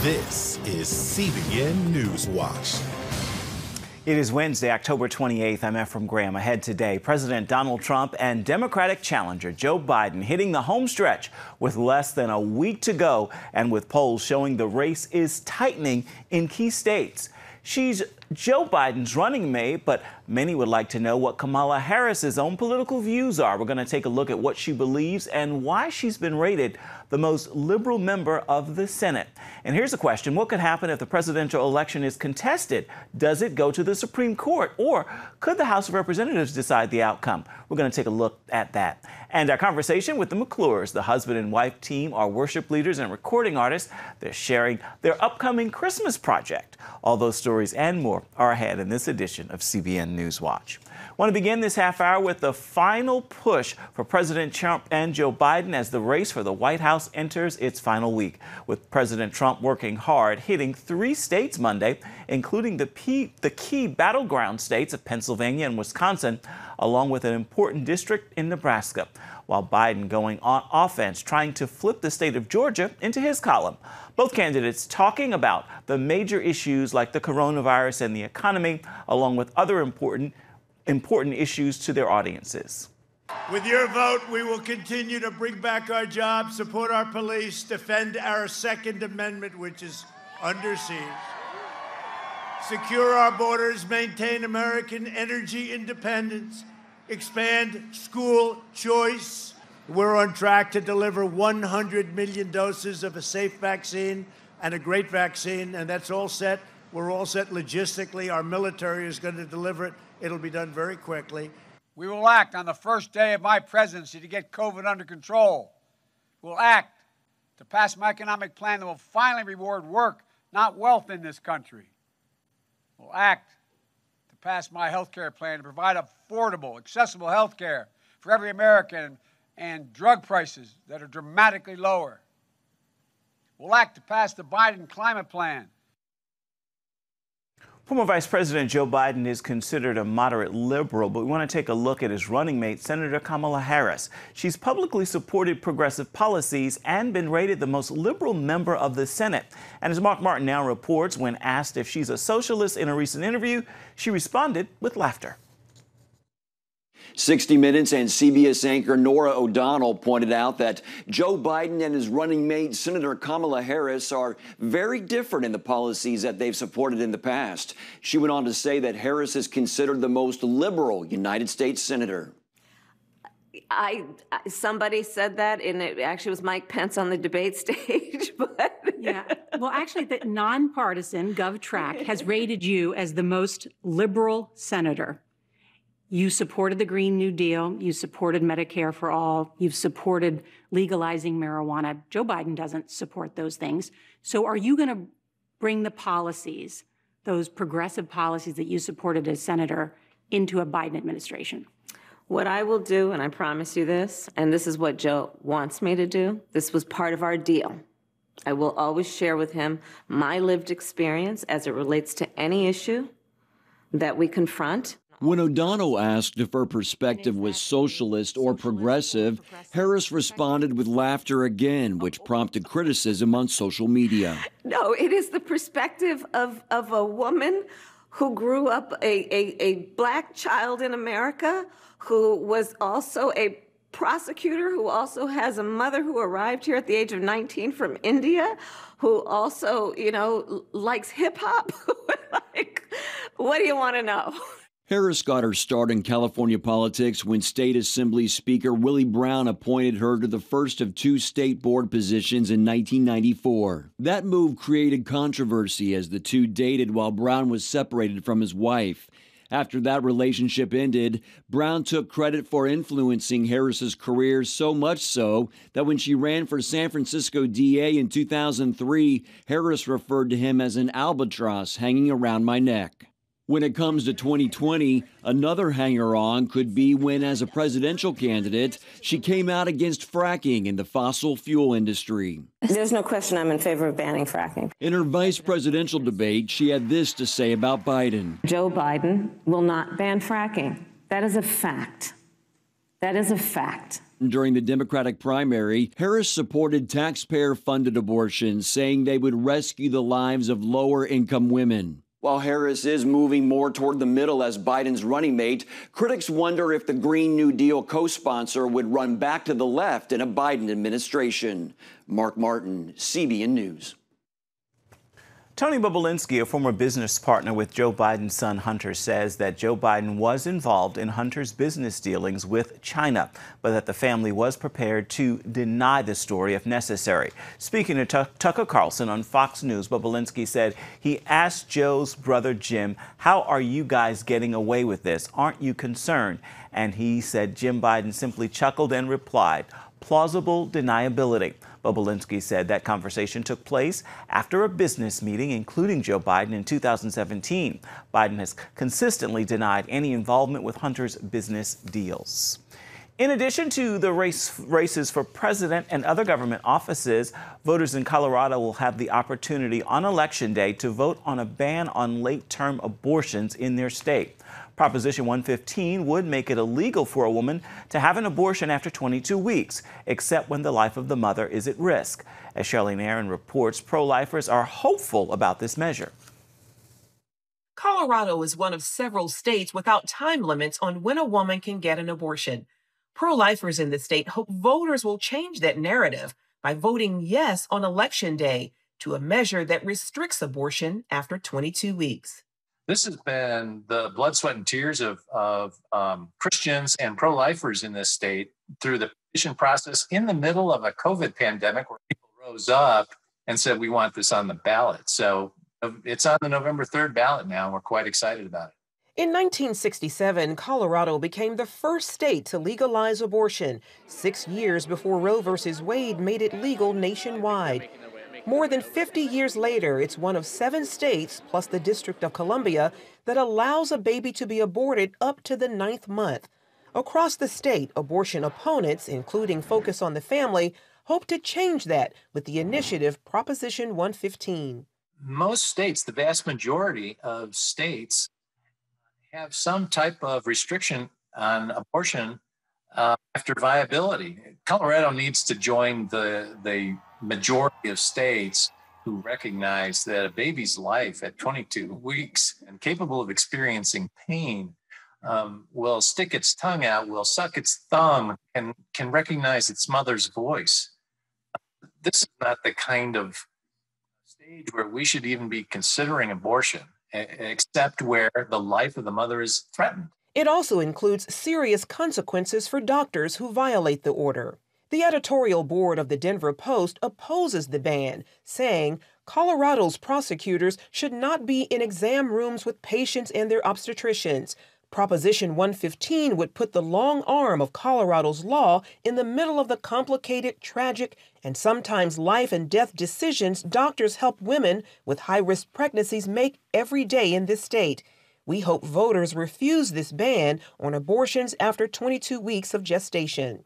This is CBN NewsWatch. It is Wednesday, October 28th. I'm Ephraim Graham. Ahead today, President Donald Trump and Democratic challenger Joe Biden hitting the home stretch with less than a week to go and with polls showing the race is tightening in key states. She's Joe Biden's running mate, but many would like to know what Kamala Harris's own political views are. We're going to take a look at what she believes and why she's been rated the most liberal member of the Senate. And here's a question. What could happen if the presidential election is contested? Does it go to the Supreme Court, or could the House of Representatives decide the outcome? We're going to take a look at that. And our conversation with the McClures, the husband and wife team, are worship leaders and recording artists. They're sharing their upcoming Christmas project. All those stories and more are ahead in this edition of CBN NewsWatch. I want to begin this half hour with the final push for President Trump and Joe Biden as the race for the White House enters its final week, with President Trump working hard, hitting 3 states Monday, including the key battleground states of Pennsylvania and Wisconsin, along with an important district in Nebraska, while Biden going on offense, trying to flip the state of Georgia into his column. Both candidates talking about the major issues like the coronavirus and the economy, along with other important issues to their audiences. With your vote, we will continue to bring back our jobs, support our police, defend our Second Amendment, which is under siege, secure our borders, maintain American energy independence, expand school choice. We're on track to deliver 100 million doses of a safe vaccine and a great vaccine, and that's all set. We're all set logistically. Our military is going to deliver it. It'll be done very quickly. We will act on the first day of my presidency to get COVID under control. We'll act to pass my economic plan that will finally reward work, not wealth in this country. We'll act to pass my health care plan to provide affordable, accessible health care for every American and drug prices that are dramatically lower. We'll act to pass the Biden climate plan. Former Vice President Joe Biden is considered a moderate liberal, but we want to take a look at his running mate, Senator Kamala Harris. She's publicly supported progressive policies and been rated the most liberal member of the Senate. And as Mark Martin now reports, when asked if she's a socialist in a recent interview, she responded with laughter. 60 Minutes and CBS anchor Norah O'Donnell pointed out that Joe Biden and his running mate, Senator Kamala Harris, are very different in the policies that they've supported in the past. She went on to say that Harris is considered the most liberal United States senator. Somebody said that, and it actually was Mike Pence on the debate stage. But yeah, well, actually, the nonpartisan GovTrack has rated you as the most liberal senator. You supported the Green New Deal. You supported Medicare for all. You've supported legalizing marijuana. Joe Biden doesn't support those things. So are you going to bring the policies, those progressive policies that you supported as senator, into a Biden administration? what I will do, and I promise you this, and this is what Joe wants me to do, this was part of our deal. I will always share with him my lived experience as it relates to any issue that we confront. When O'Donnell asked if her perspective was socialist or progressive, Harris responded with laughter again, which prompted criticism on social media. No, it is the perspective of a woman who grew up a black child in America, who was also a prosecutor, who also has a mother who arrived here at the age of 19 from India, who also, likes hip hop. Like, what do you want to know? Harris got her start in California politics when State Assembly Speaker Willie Brown appointed her to the first of 2 state board positions in 1994. That move created controversy as the two dated while Brown was separated from his wife. After that relationship ended, Brown took credit for influencing Harris's career, so much so that when she ran for San Francisco DA in 2003, Harris referred to him as an albatross hanging around my neck. When it comes to 2020, another hanger-on could be when, as a presidential candidate, she came out against fracking in the fossil fuel industry. There's no question I'm in favor of banning fracking. In her vice presidential debate, she had this to say about Biden. Joe Biden will not ban fracking. That is a fact. That is a fact. During the Democratic primary, Harris supported taxpayer-funded abortions, saying they would rescue the lives of lower-income women. While Harris is moving more toward the middle as Biden's running mate, critics wonder if the Green New Deal co-sponsor would run back to the left in a Biden administration. Mark Martin, CBN News. Tony Bobulinski, a former business partner with Joe Biden's son Hunter, says that Joe Biden was involved in Hunter's business dealings with China, but that the family was prepared to deny the story if necessary. Speaking to Tucker Carlson on Fox News, Bobulinski said he asked Joe's brother Jim, "How are you guys getting away with this? Aren't you concerned?" And he said Jim Biden simply chuckled and replied, "Plausible deniability." Bobulinski said that conversation took place after a business meeting, including Joe Biden in 2017. Biden has consistently denied any involvement with Hunter's business deals. In addition to the races for president and other government offices, voters in Colorado will have the opportunity on Election Day to vote on a ban on late-term abortions in their state. Proposition 115 would make it illegal for a woman to have an abortion after 22 weeks, except when the life of the mother is at risk. As Charlene Aaron reports, pro-lifers are hopeful about this measure. Colorado is one of several states without time limits on when a woman can get an abortion. Pro-lifers in the state hope voters will change that narrative by voting yes on Election Day to a measure that restricts abortion after 22 weeks. This has been the blood, sweat, and tears of Christians and pro-lifers in this state through the petition process in the middle of a COVID pandemic where people rose up and said, we want this on the ballot. So it's on the November 3rd ballot now. We're quite excited about it. In 1967, Colorado became the first state to legalize abortion, 6 years before Roe v. Wade made it legal nationwide. More than 50 years later, it's one of 7 states, plus the District of Columbia, that allows a baby to be aborted up to the 9th month. Across the state, abortion opponents, including Focus on the Family, hope to change that with the initiative Proposition 115. Most states, the vast majority of states, have some type of restriction on abortion after viability. Colorado needs to join the majority of states who recognize that a baby's life at 22 weeks and capable of experiencing pain will stick its tongue out, will suck its thumb, and can recognize its mother's voice. This is not the kind of stage where we should even be considering abortion, except where the life of the mother is threatened. It also includes serious consequences for doctors who violate the order. The editorial board of the Denver Post opposes the ban, saying Colorado's prosecutors should not be in exam rooms with patients and their obstetricians. Proposition 115 would put the long arm of Colorado's law in the middle of the complicated, tragic, and sometimes life and death decisions doctors help women with high-risk pregnancies make every day in this state. We hope voters refuse this ban on abortions after 22 weeks of gestation.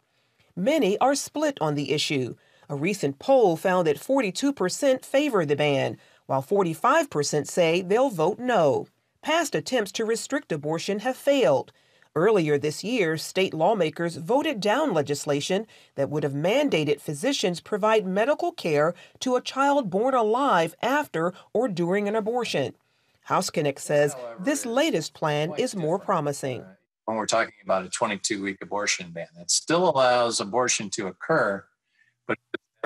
Many are split on the issue. A recent poll found that 42% favor the ban, while 45% say they'll vote no. Past attempts to restrict abortion have failed. Earlier this year, state lawmakers voted down legislation that would have mandated physicians provide medical care to a child born alive after or during an abortion. House Connect says this latest plan is more promising. When we're talking about a 22-week abortion ban, it still allows abortion to occur, but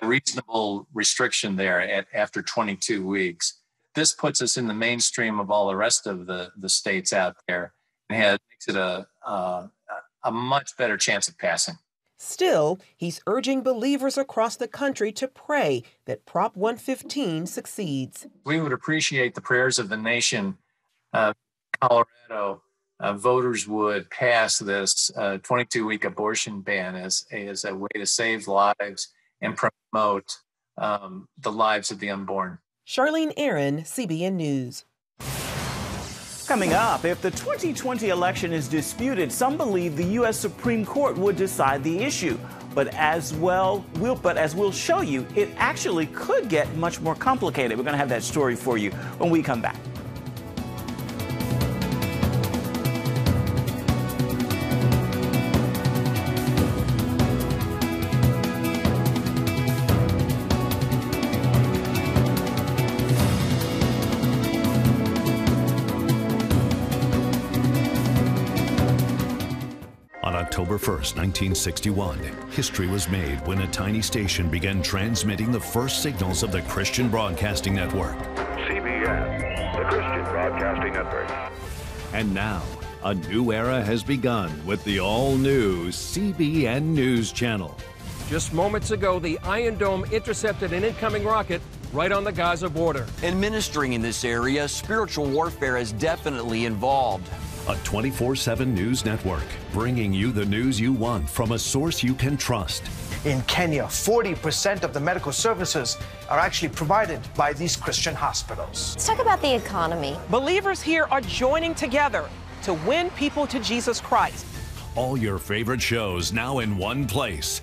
a reasonable restriction there after 22 weeks. This puts us in the mainstream of all the rest of the states out there and makes it a much better chance of passing. Still, he's urging believers across the country to pray that Prop 115 succeeds. We would appreciate the prayers of the nation. Colorado voters would pass this 22-week abortion ban as a way to save lives and promote the lives of the unborn. Charlene Aaron, CBN News. Coming up, if the 2020 election is disputed, some believe the U.S. Supreme Court would decide the issue. But as we'll show you, it actually could get much more complicated. We're going to have that story for you when we come back. October 1st, 1961, history was made when a tiny station began transmitting the first signals of the Christian Broadcasting Network. CBN, the Christian Broadcasting Network. And now, a new era has begun with the all-new CBN News Channel. Just moments ago, the Iron Dome intercepted an incoming rocket right on the Gaza border. Administering in this area, spiritual warfare is definitely involved. A 24/7 news network, bringing you the news you want from a source you can trust. In Kenya, 40% of the medical services are actually provided by these Christian hospitals. Let's talk about the economy. Believers here are joining together to win people to Jesus Christ. All your favorite shows now in one place.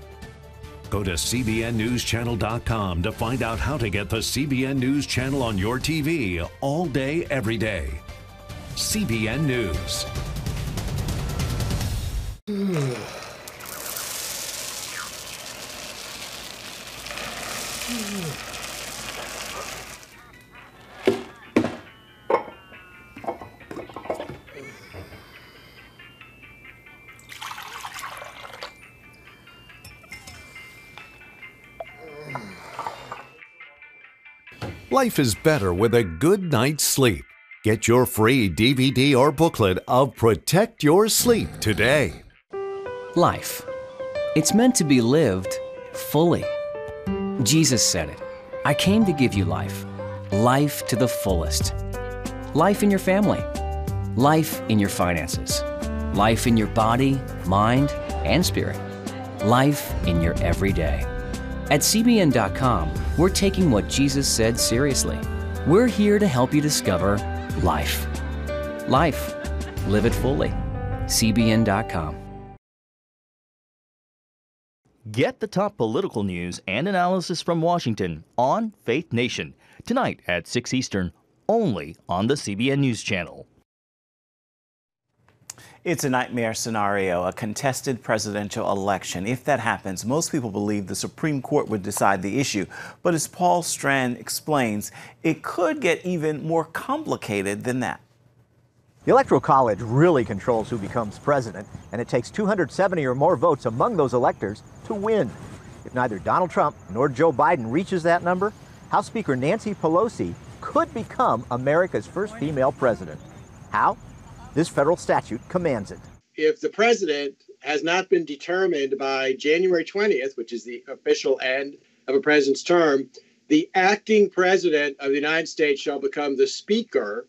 Go to CBNNewsChannel.com to find out how to get the CBN News Channel on your TV all day, every day. CBN News. Life is better with a good night's sleep. Get your free DVD or booklet of Protect Your Sleep today. Life. It's meant to be lived fully. Jesus said it. I came to give you life. Life to the fullest. Life in your family. Life in your finances. Life in your body, mind, and spirit. Life in your everyday. At CBN.com, we're taking what Jesus said seriously. We're here to help you discover life. Life. Live it fully. CBN.com. Get the top political news and analysis from Washington on Faith Nation, tonight at 6 Eastern, only on the CBN News Channel. It's a nightmare scenario, a contested presidential election. If that happens, most people believe the Supreme Court would decide the issue. But as Paul Strand explains, it could get even more complicated than that. The Electoral College really controls who becomes president, and it takes 270 or more votes among those electors to win. If neither Donald Trump nor Joe Biden reaches that number, House Speaker Nancy Pelosi could become America's first female president. How? This federal statute commands it. If the president has not been determined by January 20th, which is the official end of a president's term, the acting president of the United States shall become the Speaker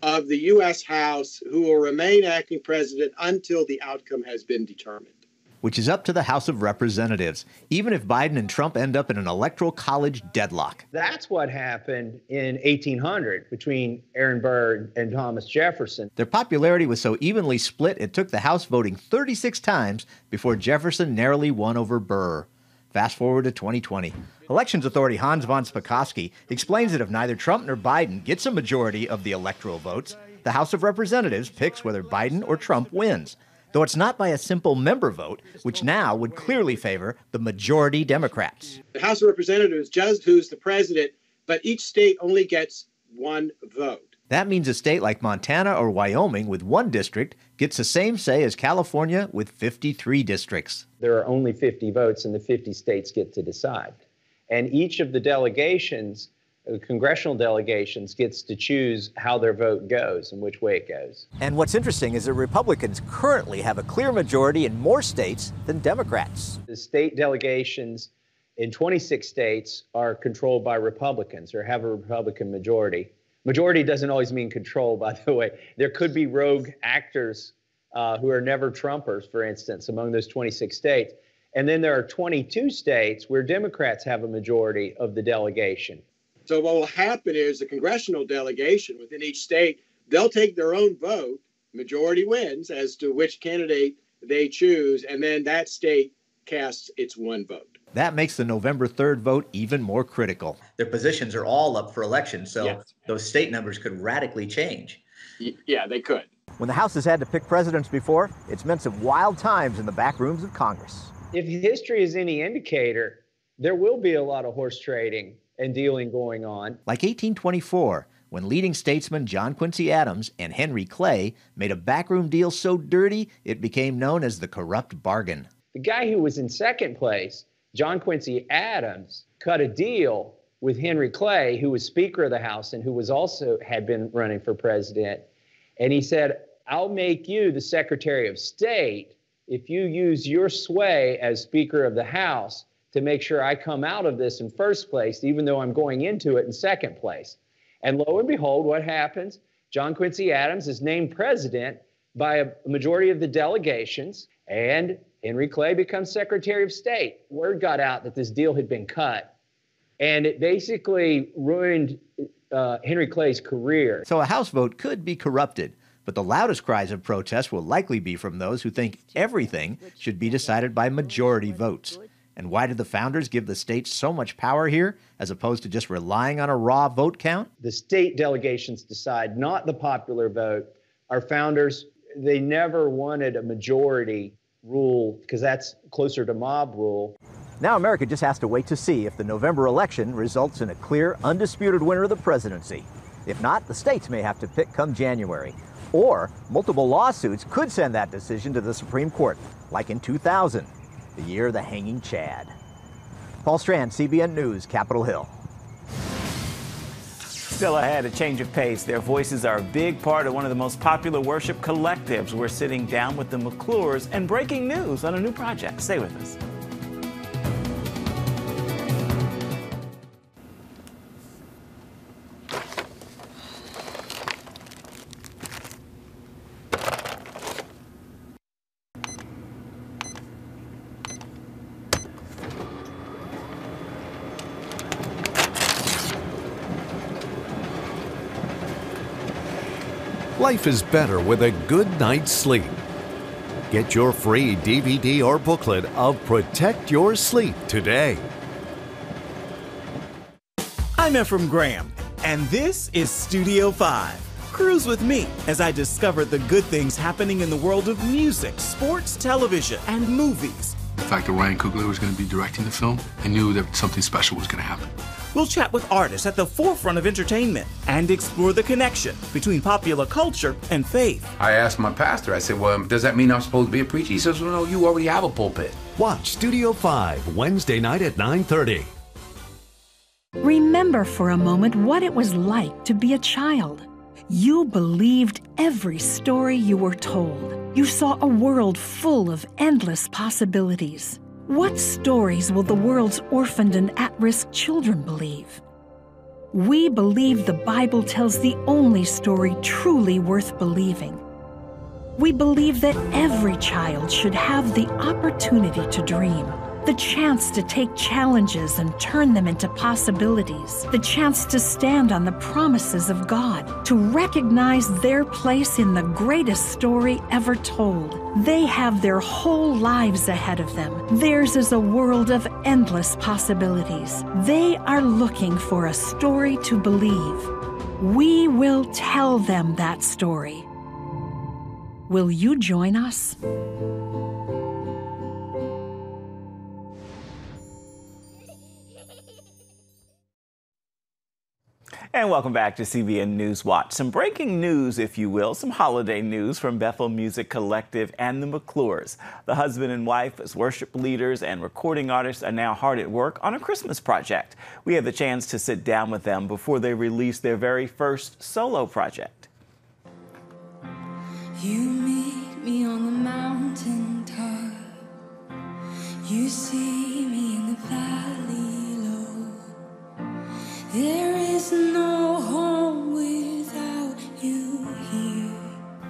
of the U.S. House, who will remain acting president until the outcome has been determined. Which is up to the House of Representatives, even if Biden and Trump end up in an Electoral College deadlock. That's what happened in 1800 between Aaron Burr and Thomas Jefferson. Their popularity was so evenly split, it took the House voting 36 times before Jefferson narrowly won over Burr. Fast forward to 2020. Elections authority Hans von Spakovsky explains that if neither Trump nor Biden gets a majority of the electoral votes, the House of Representatives picks whether Biden or Trump wins. Though it's not by a simple member vote, which now would clearly favor the majority Democrats. The House of Representatives just who's the president, but each state only gets one vote. That means a state like Montana or Wyoming with one district gets the same say as California with 53 districts. There are only 50 votes and the 50 states get to decide. And each of the delegations, the congressional delegations, gets to choose how their vote goes and which way it goes. And what's interesting is that Republicans currently have a clear majority in more states than Democrats. The state delegations in 26 states are controlled by Republicans or have a Republican majority. Majority doesn't always mean control, by the way. There could be rogue actors who are never Trumpers, for instance, among those 26 states. And then there are 22 states where Democrats have a majority of the delegation. So what will happen is the congressional delegation within each state, they'll take their own vote, majority wins, as to which candidate they choose, and then that state casts its one vote. That makes the November 3rd vote even more critical. Their positions are all up for election, so those state numbers could radically change. Yeah, they could. When the House has had to pick presidents before, it's meant some wild times in the back rooms of Congress. If history is any indicator, there will be a lot of horse trading and dealing going on. Like 1824, when leading statesman John Quincy Adams and Henry Clay made a backroom deal so dirty it became known as the corrupt bargain. The guy who was in second place, John Quincy Adams, cut a deal with Henry Clay, who was Speaker of the House and who was also had been running for president. And he said, I'll make you the Secretary of State if you use your sway as Speaker of the House to make sure I come out of this in first place, even though I'm going into it in second place. And lo and behold, what happens? John Quincy Adams is named president by a majority of the delegations, and Henry Clay becomes Secretary of State. Word got out that this deal had been cut, and it basically ruined Henry Clay's career. So a House vote could be corrupted, but the loudest cries of protest will likely be from those who think everything should be decided by majority votes. And why did the founders give the states so much power here, as opposed to just relying on a raw vote count? The state delegations decide, not the popular vote. Our founders, they never wanted a majority rule because that's closer to mob rule. Now America just has to wait to see if the November election results in a clear, undisputed winner of the presidency. If not, the states may have to pick come January. Or multiple lawsuits could send that decision to the Supreme Court, like in 2000. The year of the hanging Chad. Paul Strand, CBN News, Capitol Hill. Still ahead, a change of pace. Their voices are a big part of one of the most popular worship collectives. We're sitting down with the McClures and breaking news on a new project. Stay with us. Life is better with a good night's sleep. Get your free DVD or booklet of Protect Your Sleep today. I'm Ephraim Graham, and this is Studio 5. Cruise with me as I discover the good things happening in the world of music, sports, television, and movies. The fact that Ryan Coogler was going to be directing the film, I knew that something special was going to happen. We'll chat with artists at the forefront of entertainment and explore the connection between popular culture and faith. I asked my pastor, I said, well, does that mean I'm supposed to be a preacher? He says, well, no, you already have a pulpit. Watch Studio 5 Wednesday night at 9:30. Remember for a moment what it was like to be a child. You believed every story you were told. You saw a world full of endless possibilities. What stories will the world's orphaned and at-risk children believe? We believe the Bible tells the only story truly worth believing. We believe that every child should have the opportunity to dream, the chance to take challenges and turn them into possibilities, the chance to stand on the promises of God, to recognize their place in the greatest story ever told. They have their whole lives ahead of them. Theirs is a world of endless possibilities. They are looking for a story to believe. We will tell them that story. Will you join us? And welcome back to CBN News Watch. Some breaking news, if you will, some holiday news from Bethel Music Collective and the McClures. The husband and wife, as worship leaders and recording artists, are now hard at work on a Christmas project. We had the chance to sit down with them before they released their very first solo project. You meet me on the mountain top. You see me in the valley low. There is no home without you here.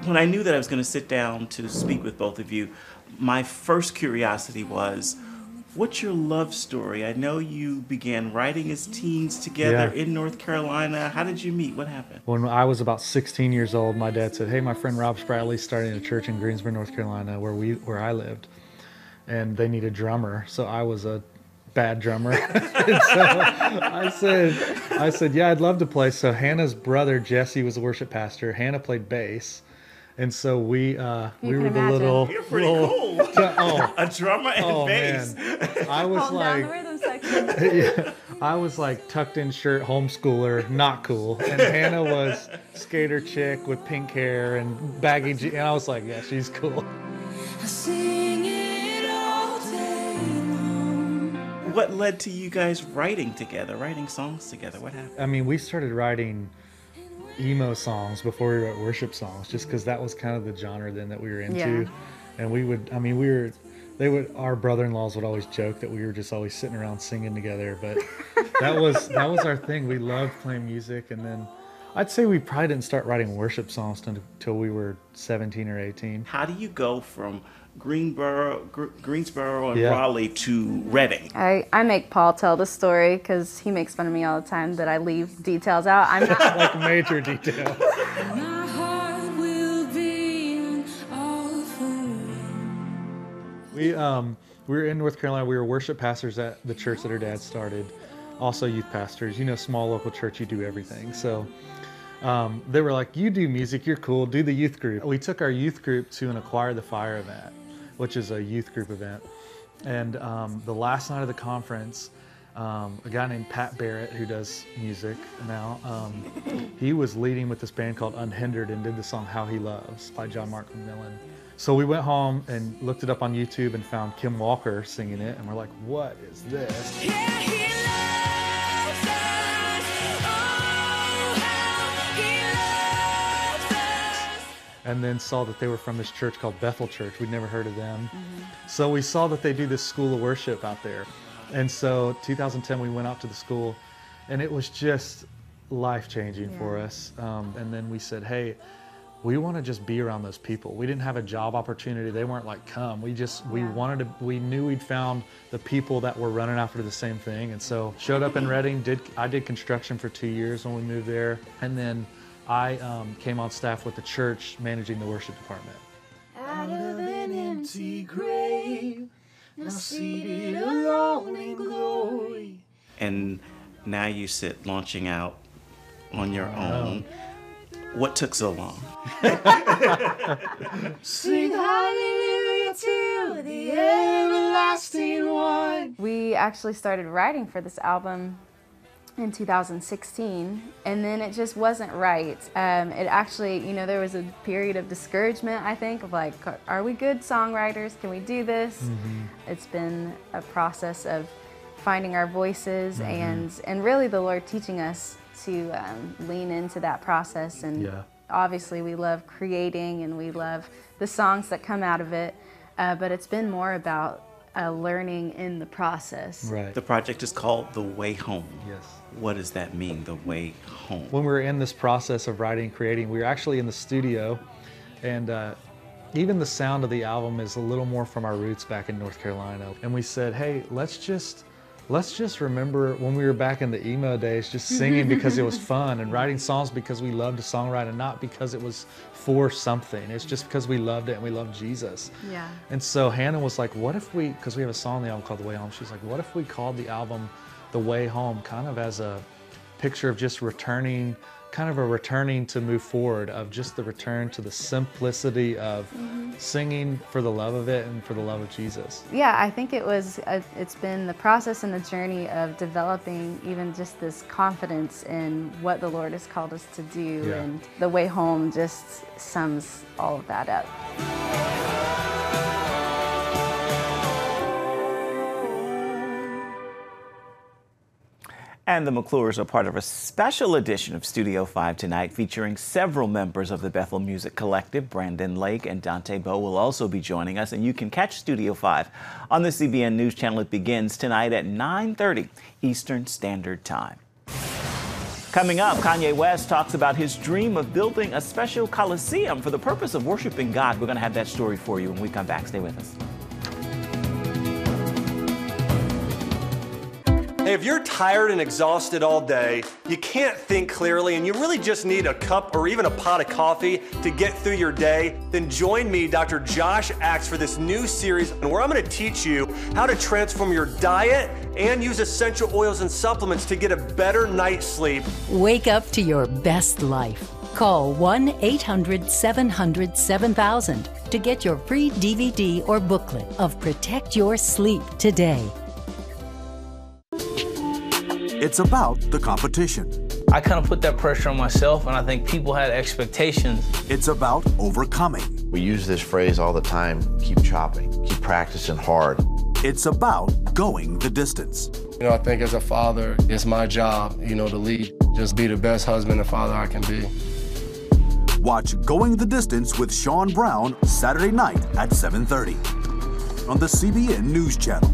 When I knew that I was going to sit down to speak with both of you, my first curiosity was, what's your love story? I know you began writing as teens together in North Carolina. How did you meet? What happened? When I was about 16 years old, my dad said, hey, my friend Rob Spradley's starting a church in Greensboro, North Carolina, where I lived, and they need a drummer. So I was a bad drummer. And so I said, yeah, I'd love to play. So Hannah's brother, Jesse, was a worship pastor. Hannah played bass. And so we were the little... You're pretty cool. A drummer and bass. Man. I was like... I was like tucked in shirt, homeschooler, not cool. And Hannah was skater chick with pink hair and baggy jeans. And I was like, yeah, she's cool. What led to you guys writing together, writing songs together? What happened? I mean, we started writing emo songs before we wrote worship songs, just because that was kind of the genre then that we were into. Yeah. And we would, I mean, our brother-in-laws would always joke that we were just always sitting around singing together, but that was our thing. We loved playing music. And then I'd say we probably didn't start writing worship songs until we were 17 or 18. How do you go from Greensboro and Yeah. Raleigh to Reading? I make Paul tell the story because he makes fun of me all the time that I leave details out. I'm not like major detail. We were in North Carolina. We were worship pastors at the church that her dad started, also youth pastors. You know, small local church, you do everything. So they were like, you do music, you're cool, do the youth group. We took our youth group to an Acquire the Fire event, which is a youth group event. And the last night of the conference, a guy named Pat Barrett, who does music now, he was leading with this band called Unhindered and did the song How He Loves by John Mark McMillan. So we went home and looked it up on YouTube and found Kim Walker singing it, and we're like, what is this? And then saw that they were from this church called Bethel Church. We'd never heard of them. So we saw that they do this school of worship out there. And so 2010, we went out to the school, and it was just life-changing for us. And then we said, hey, we want to just be around those people. We didn't have a job opportunity. They weren't like, come. We knew we'd found the people that were running after the same thing. And so showed up in Reading. I did construction for 2 years when we moved there. And then I came on staff with the church managing the worship department. Out of an empty grave, now seated alone in glory. And now you sit launching out on your own. What took so long? Sing hallelujah to the everlasting one. We actually started writing for this album in 2016, and then it just wasn't right. It actually, there was a period of discouragement, I think, of like, are we good songwriters? Can we do this? It's been a process of finding our voices and really the Lord teaching us to lean into that process. And obviously we love creating and we love the songs that come out of it, but it's been more about learning in the process. Right. The project is called The Way Home. Yes. What does that mean, The Way Home? When we were in this process of writing and creating, we were actually in the studio, and even the sound of the album is a little more from our roots back in North Carolina. And we said, hey, let's just remember when we were back in the emo days, just singing because it was fun and writing songs because we loved to songwrite and not because it was for something. It's just because we loved it and we loved Jesus. Yeah. And so Hannah was like, what if we, because we have a song on the album called The Way Home, she's like, what if we called the album The Way Home, kind of as a picture of just returning, kind of a returning to move forward, of just the return to the simplicity of singing for the love of it and for the love of Jesus. Yeah, I think it's been the process and the journey of developing even just this confidence in what the Lord has called us to do, and The Way Home just sums all of that up. And the McClures are part of a special edition of Studio 5 tonight, featuring several members of the Bethel Music Collective. Brandon Lake and Dante Bowe will also be joining us, and you can catch Studio 5 on the CBN News Channel. It begins tonight at 9:30 Eastern Standard Time. Coming up, Kanye West talks about his dream of building a special coliseum for the purpose of worshiping God. We're going to have that story for you when we come back. Stay with us. Hey, if you're tired and exhausted all day, you can't think clearly, and you really just need a cup or even a pot of coffee to get through your day, then join me, Dr. Josh Axe, for this new series where I'm going to teach you how to transform your diet and use essential oils and supplements to get a better night's sleep. Wake up to your best life. Call 1-800-700-7000 to get your free DVD or booklet of Protect Your Sleep today. It's about the competition. I kind of put that pressure on myself, and I think people had expectations. It's about overcoming. We use this phrase all the time, keep chopping, keep practicing hard. It's about going the distance. You know, I think as a father, it's my job, to lead. Just be the best husband and father I can be. Watch Going the Distance with Sean Brown Saturday night at 7:30 on the CBN News Channel.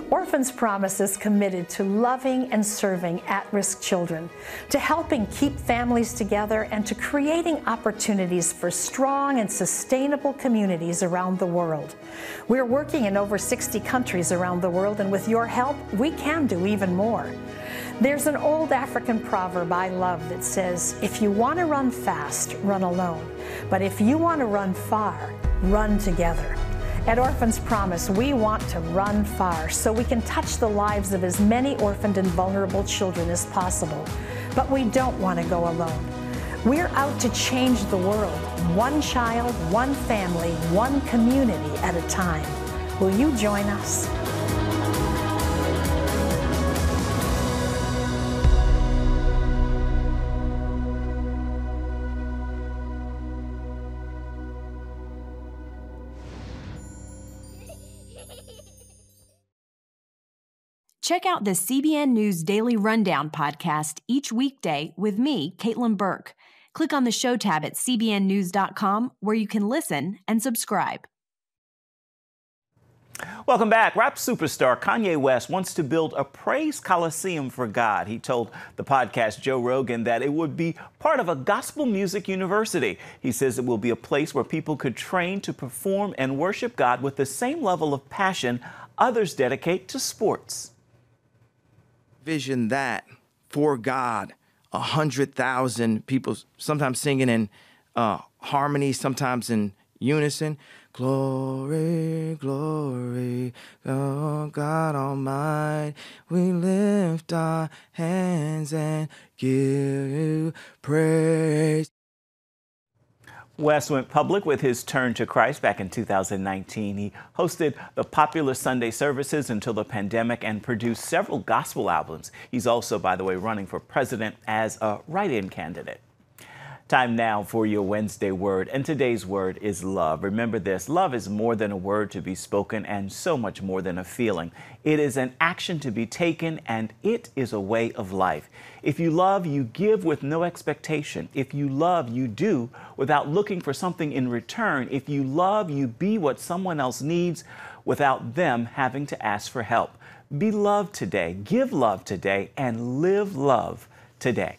Orphans Promise is committed to loving and serving at-risk children, to helping keep families together, and to creating opportunities for strong and sustainable communities around the world. We're working in over 60 countries around the world, and with your help, we can do even more. There's an old African proverb I love that says, if you want to run fast, run alone. But if you want to run far, run together. At Orphans Promise, we want to run far so we can touch the lives of as many orphaned and vulnerable children as possible. But we don't want to go alone. We're out to change the world, one child, one family, one community at a time. Will you join us? Check out the CBN News Daily Rundown podcast each weekday with me, Caitlin Burke. Click on the show tab at cbnnews.com where you can listen and subscribe. Welcome back. Rap superstar Kanye West wants to build a praise coliseum for God. He told the podcast Joe Rogan that it would be part of a gospel music university. He says it will be a place where people could train to perform and worship God with the same level of passion others dedicate to sports. Vision that for God, 100,000 people, sometimes singing in harmony, sometimes in unison. Glory, glory, oh God Almighty, we lift our hands and give you praise. West went public with his turn to Christ back in 2019. He hosted the popular Sunday services until the pandemic and produced several gospel albums. He's also, by the way, running for president as a write-in candidate. Time now for your Wednesday word, and today's word is love. Remember this, love is more than a word to be spoken and so much more than a feeling. It is an action to be taken, and it is a way of life. If you love, you give with no expectation. If you love, you do without looking for something in return. If you love, you be what someone else needs without them having to ask for help. Be loved today, give love today, and live love today.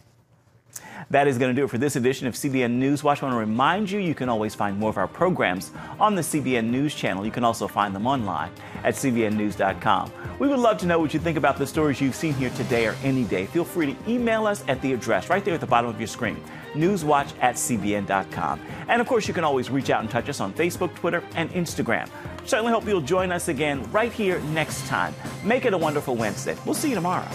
That is going to do it for this edition of CBN NewsWatch. I want to remind you, you can always find more of our programs on the CBN News Channel. You can also find them online at cbnnews.com. We would love to know what you think about the stories you've seen here today or any day. Feel free to email us at the address right there at the bottom of your screen, newswatch@cbn.com. And of course, you can always reach out and touch us on Facebook, Twitter, and Instagram. Certainly hope you'll join us again right here next time. Make it a wonderful Wednesday. We'll see you tomorrow.